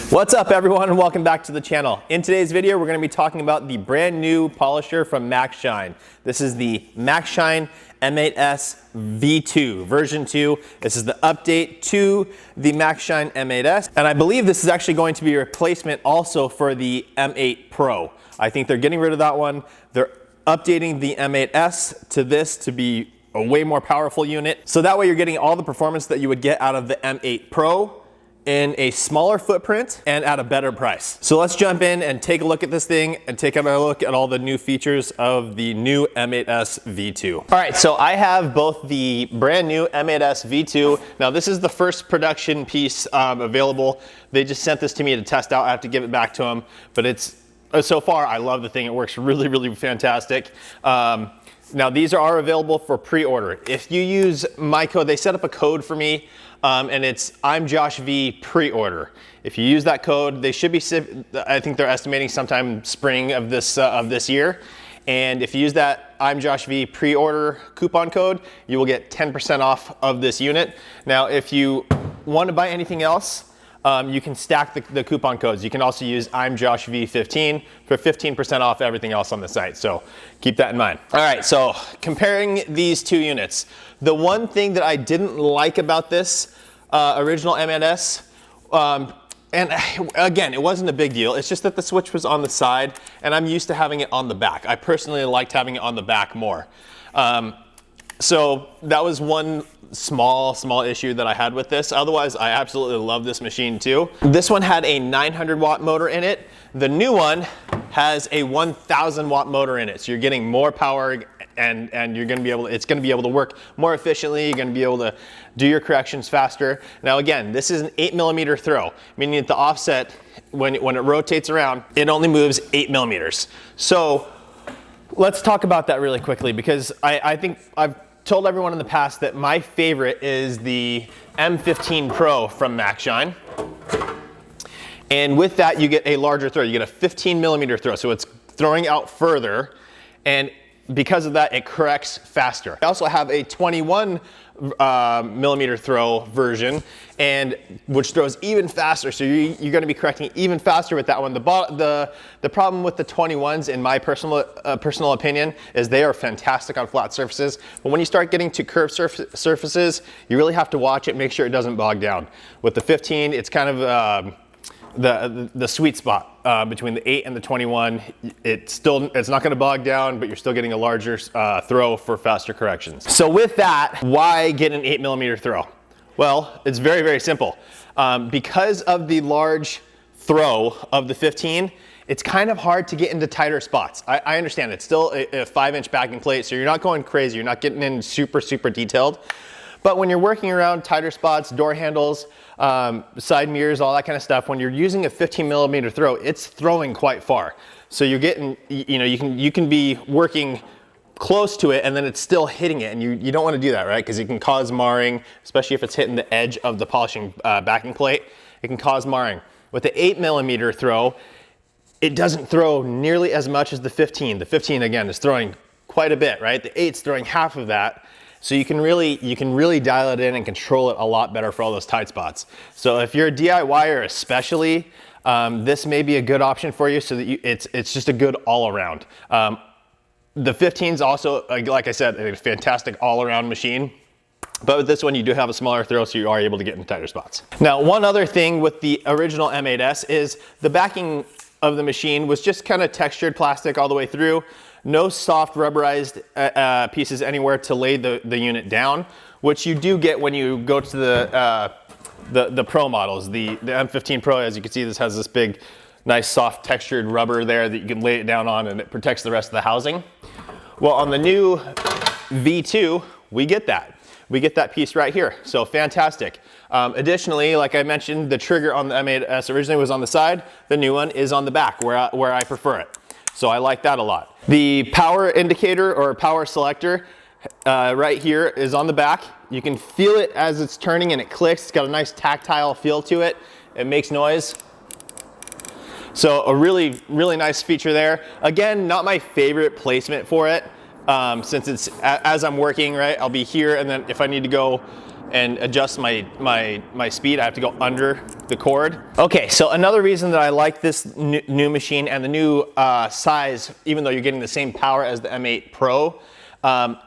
What's up everyone and welcome back to the channel. In today's video we're going to be talking about the brand new polisher from Maxshine. This is the Maxshine M8S V2 version 2. This is the update to the Maxshine M8S, and I believe this is actually going to be a replacement also for the M8 Pro. I think they're getting rid of that one. They're updating the M8S to this to be a way more powerful unit. So that way you're getting all the performance that you would get out of the M8 Pro in a smaller footprint and at a better price. So let's jump in and take a look at this thing and take a look at all the new features of the new M8S V2. All right, so I have both the brand new M8S V2. Now this is the first production piece available. They just sent this to me to test out. I have to give it back to them, but it's, so far I love the thing. It works really, really fantastic. Now these are available for pre-order. If you use my code, they set up a code for me, and it's I'm Josh V pre-order. If you use that code, they should be, I think they're estimating sometime spring of this year. And if you use that I'm Josh V pre-order coupon code, you will get 10% off of this unit. Now, if you want to buy anything else, you can stack the coupon codes. You can also use I'm Josh V15 for 15% off everything else on the site. So keep that in mind. All right, so comparing these two units. The one thing that I didn't like about this original M8S, and again, it wasn't a big deal. It's just that the switch was on the side and I'm used to having it on the back. I personally liked having it on the back more. So that was one small issue that I had with this. Otherwise, I absolutely love this machine too. This one had a 900 watt motor in it. The new one has a 1000 watt motor in it. So you're getting more power and you're gonna be able to, it's gonna be able to work more efficiently. You're gonna be able to do your corrections faster. Now again, this is an 8mm throw, meaning that the offset, when it rotates around, it only moves 8mm. So let's talk about that really quickly, because I think I've told everyone in the past that my favorite is the M15 Pro from Maxshine. And with that, you get a larger throw. You get a 15mm throw, so it's throwing out further. And because of that, it corrects faster. I also have a 21mm throw version, and which throws even faster. So you're going to be correcting even faster with that one. The problem with the 21s, in my personal opinion, is they are fantastic on flat surfaces. But when you start getting to curved surfaces, you really have to watch it, make sure it doesn't bog down. With the 15, it's kind of the sweet spot between the 8 and the 21. It's not going to bog down, but you're still getting a larger throw for faster corrections. So with that, why get an 8mm throw? Well, it's very, very simple. Because of the large throw of the 15, it's kind of hard to get into tighter spots. I understand it's still a 5-inch backing plate, so you're not going crazy. You're not getting in super, super detailed. But when you're working around tighter spots, door handles, side mirrors, all that kind of stuff, when you're using a 15mm throw, it's throwing quite far. So you're getting, you can be working close to it and then it's still hitting it, and you don't want to do that, right? Because it can cause marring, especially if it's hitting the edge of the polishing backing plate. It can cause marring. With the 8mm throw, it doesn't throw nearly as much as the 15. The 15, again, is throwing quite a bit, right? The 8's throwing half of that. So you can really dial it in and control it a lot better for all those tight spots. So if you're a DIYer especially, this may be a good option for you, so that it's just a good all around. The 15's also, like I said, a fantastic all around machine. But with this one, you do have a smaller throw, so you are able to get in tighter spots. Now, one other thing with the original M8S is the backing of the machine was just kind of textured plastic all the way through. No soft rubberized pieces anywhere to lay the unit down, which you do get when you go to the Pro models. The M15 Pro, as you can see, this has this big, nice soft textured rubber there that you can lay it down on, and it protects the rest of the housing. Well, on the new V2, we get that. We get that piece right here, so fantastic. Additionally, like I mentioned, the trigger on the M8S originally was on the side. The new one is on the back, where I prefer it. So I like that a lot. The power indicator or power selector right here is on the back. You can feel it as it's turning and it clicks. It's got a nice tactile feel to it. It makes noise. So a really, really nice feature there. Again, not my favorite placement for it, since it's, as I'm working, right, I'll be here, and then if I need to go and adjust my speed, I have to go under the cord. Okay, so another reason that I like this new machine and the new size, even though you're getting the same power as the M8 Pro,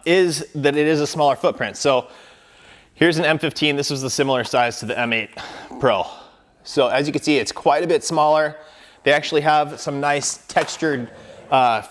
is that it is a smaller footprint. So here's an M15. This is the similar size to the M8 Pro. So as you can see, it's quite a bit smaller. They actually have some nice textured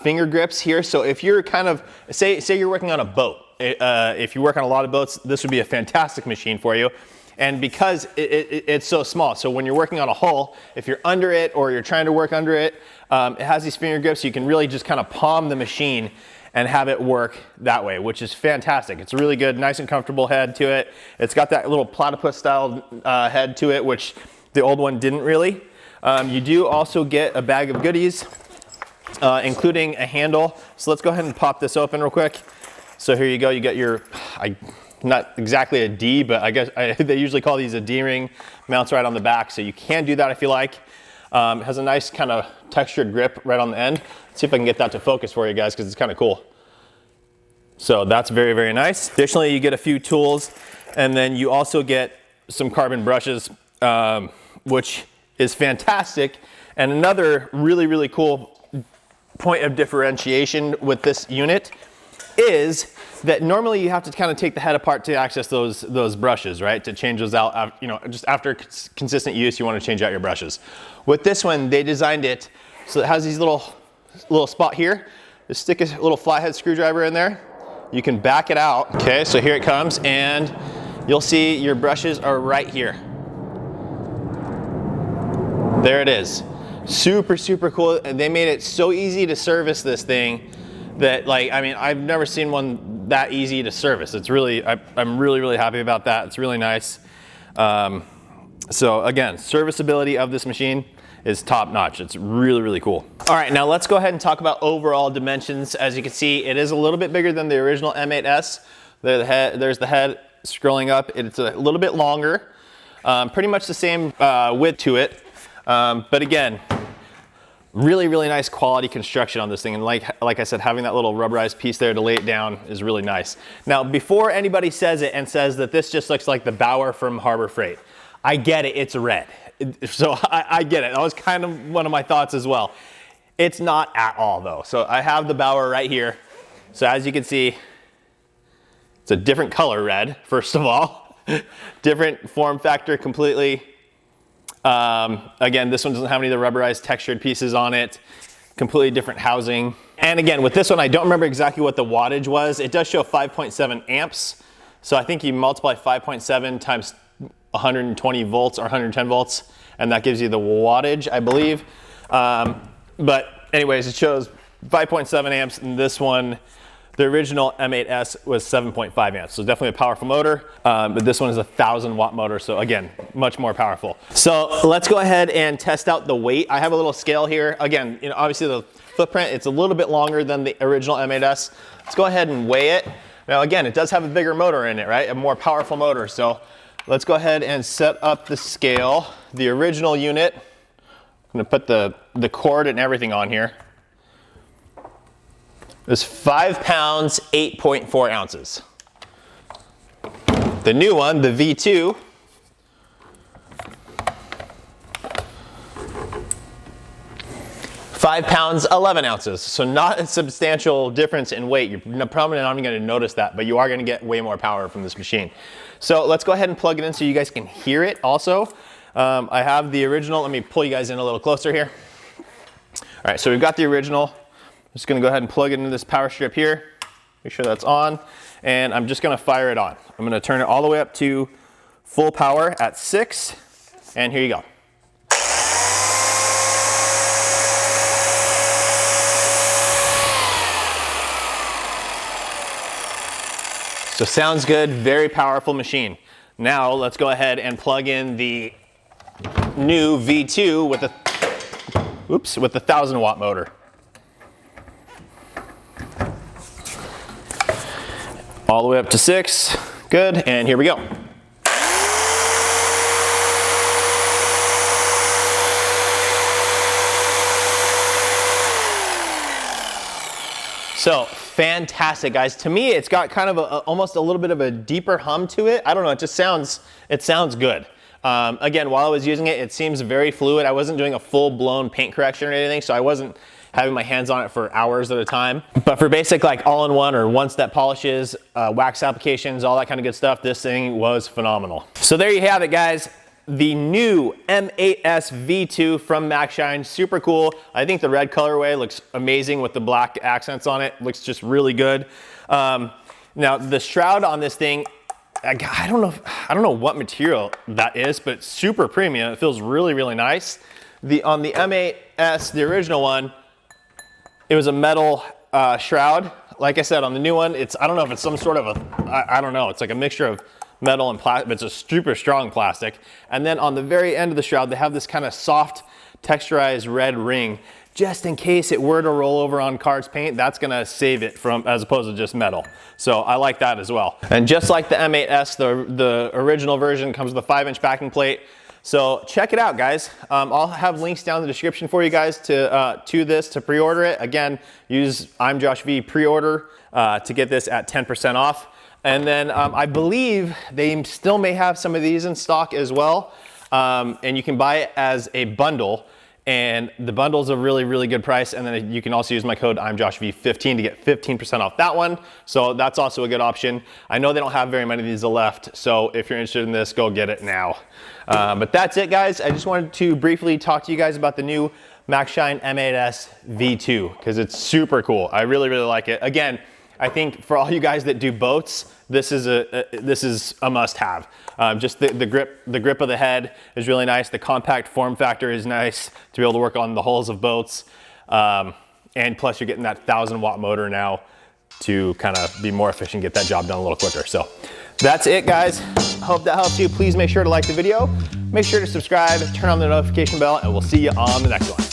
finger grips here. So if you're kind of, say you're working on a boat, if you work on a lot of boats, this would be a fantastic machine for you. And because it's so small, so when you're working on a hull, if you're under it or you're trying to work under it, it has these finger grips. You can really just kind of palm the machine and have it work that way, which is fantastic. It's really good, nice and comfortable head to it. It's got that little platypus style head to it, which the old one didn't really. You do also get a bag of goodies, including a handle. So let's go ahead and pop this open real quick. So here you go, you got your, not exactly a D, but I guess they usually call these a D-ring. Mounts right on the back, so you can do that if you like. It has a nice kind of textured grip right on the end. Let's see if I can get that to focus for you guys, because it's kind of cool. So that's very, very nice. Additionally, you get a few tools, and then you also get some carbon brushes, which is fantastic. And another really, really cool point of differentiation with this unit is that normally you have to kind of take the head apart to access those brushes, right? To change those out, you know, just after consistent use, you want to change out your brushes. With this one, they designed it so it has these little spot here. Just stick a little flathead screwdriver in there. You can back it out. Okay, so here it comes, and you'll see your brushes are right here. There it is. Super, super cool. And they made it so easy to service this thing that, like, I mean, I've never seen one that easy to service. It's really, I'm really, really happy about that. It's really nice. So again, serviceability of this machine is top notch. It's really, really cool. All right, now let's go ahead and talk about overall dimensions. As you can see, it is a little bit bigger than the original M8S. There's the head scrolling up. It's a little bit longer. Pretty much the same width to it. But again, really, really nice quality construction on this thing. And like I said, having that little rubberized piece there to lay it down is really nice. Now, before anybody says it and says that this just looks like the Bauer from Harbor Freight, I get it, it's red. So I get it. That was kind of one of my thoughts as well. It's not at all though. So I have the Bauer right here. So as you can see, it's a different color red, first of all. Different form factor completely. Again, this one doesn't have any of the rubberized textured pieces on it. Completely different housing. And again, with this one, I don't remember exactly what the wattage was. It does show 5.7 amps. So I think you multiply 5.7 times 120 volts or 110 volts, and that gives you the wattage, I believe. But anyways, it shows 5.7 amps, and this one, the original M8S was 7.5 amps, so definitely a powerful motor, but this one is a 1,000 watt motor, so again, much more powerful. So let's go ahead and test out the weight. I have a little scale here. Again, you know, obviously the footprint, it's a little bit longer than the original M8S. Let's go ahead and weigh it. Now again, it does have a bigger motor in it, right? A more powerful motor, so let's go ahead and set up the scale. The original unit, I'm gonna put the cord and everything on here. It's 5 pounds, 8.4 ounces. The new one, the V2, five pounds, 11 ounces. So not a substantial difference in weight. You're probably not even gonna notice that, but you are gonna get way more power from this machine. So let's go ahead and plug it in so you guys can hear it also. I have the original. Let me pull you guys in a little closer here. All right, so we've got the original. I'm just gonna go ahead and plug it into this power strip here. Make sure that's on. And I'm just gonna fire it on. I'm gonna turn it all the way up to full power at 6. And here you go. So sounds good, very powerful machine. Now let's go ahead and plug in the new V2 with the 1,000 watt motor. All the way up to 6, good, and here we go. So fantastic, guys. To me, it's got kind of almost a little bit of a deeper hum to it. I don't know, it sounds good. Again, while I was using it, it seems very fluid. I wasn't doing a full-blown paint correction or anything, so I wasn't having my hands on it for hours at a time. But for basic like all-in-one or one-step polishes, wax applications, all that kind of good stuff, this thing was phenomenal. So there you have it, guys. The new M8S V2 from Maxshine, super cool. I think the red colorway looks amazing with the black accents on it. Looks just really good. Now the shroud on this thing, I don't know what material that is, but super premium. It feels really, really nice. On the M8S, the original one, it was a metal shroud. Like I said, on the new one, I don't know if it's some sort of I don't know. It's like a mixture of metal and plastic, but it's a super strong plastic. And then on the very end of the shroud, they have this kind of soft texturized red ring, just in case it were to roll over on car's paint. That's gonna save it from, as opposed to just metal. So I like that as well. And just like the M8S, the original version comes with a 5-inch backing plate. So check it out, guys. I'll have links down in the description for you guys to this, to pre-order it. Again, use I'm Josh V pre-order to get this at 10% off. And then I believe they still may have some of these in stock as well. And you can buy it as a bundle. And the bundle's a really, really good price. And then you can also use my code I'mJoshV15 to get 15% off that one. So that's also a good option. I know they don't have very many of these left. So if you're interested in this, go get it now. But that's it, guys. I just wanted to briefly talk to you guys about the new Maxshine M8S V2 because it's super cool. I really, really like it. Again, I think for all you guys that do boats, this is a must-have. Just the grip of the head is really nice. The compact form factor is nice to be able to work on the hulls of boats. And plus you're getting that 1,000-watt motor now to kind of be more efficient, get that job done a little quicker. So that's it, guys. Hope that helps you. Please make sure to like the video. Make sure to subscribe, turn on the notification bell, and we'll see you on the next one.